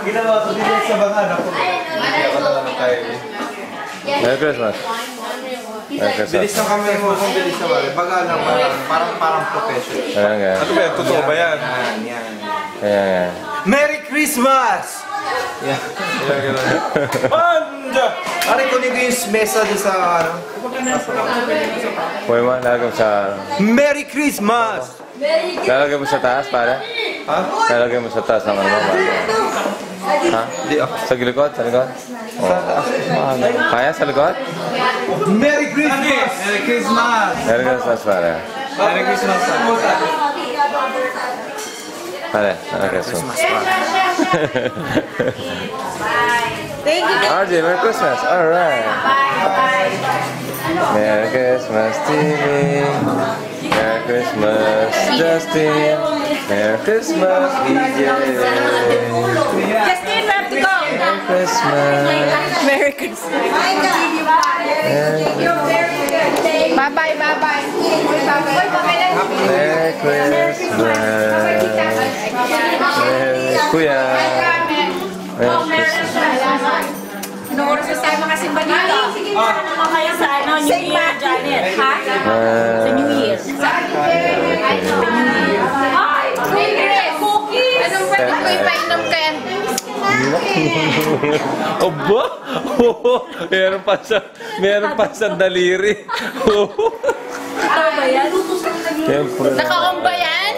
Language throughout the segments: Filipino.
Ginawa ko din sa bahan ako. Merry Christmas. Merry Christmas. Bilis na kami mo kung bilis na bali. Baga lang parang professional. Ayan. Ano ba yan? Totoo ba yan? Yan. Ayan. Merry Christmas! Yan. Panda! Pare, kunin ko yung mesa doon sa ano. Pwede mo, lalagay mo sa... Merry Christmas! Lalagay mo sa taas, pare? Ha? Lalagay mo sa taas ng ano mo, pare? Ha? Hindi ako. Sa likod? Sa likod? Kaya sa likod? Merry Christmas! Merry Christmas! Merry Christmas, pare. Merry Christmas! Pare, Merry Christmas. Thank you. RJ, Merry Christmas. Alright. Merry Christmas, Timmy. Merry Christmas, Justin. Merry Christmas, EJ. Justin, we have to go. Merry Christmas. Merry Christmas. You're very good. Bye-bye, bye-bye. Merry Christmas. Kuya. Merry Christmas. Ano oras na tayo makasimba dito? Naman kayo sa New Year, Janet. Ha? Sa New Year. Ay, cookies! Anong pwede ko ipainom kaya? Aba! Meron pa sa daliri. Ano ba yan? Siyempre. Nakakamba yan?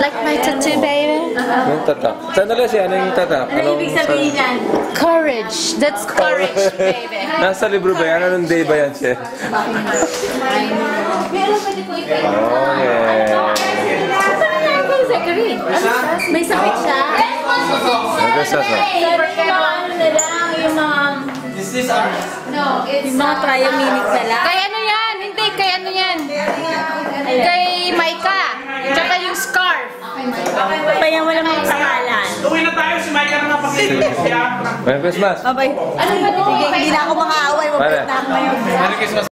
Like my tattoo, baby? Yung tatak. Saan na siya? Ano yung tatak? Ano ibig sabihin yan? Courage. That's courage, baby. Nasa libro ba yan? Anong day ba yan siya? Okay. Zachary, may sakit siya. Nagkasas na. Ano na lang, yung mga... Yung mga triaminic na lang. Kay ano yan? Hindi, kay ano yan? Kay Maika. Tsaka yung scarf. Kaya wala mga pangalan. Uwi na tayo, si Mike na napakita siya. Merry Christmas. Babay. Ano ba? Sige, hindi na ako makaaway. Pare. Mabait na ako ngayon. Merry Christmas.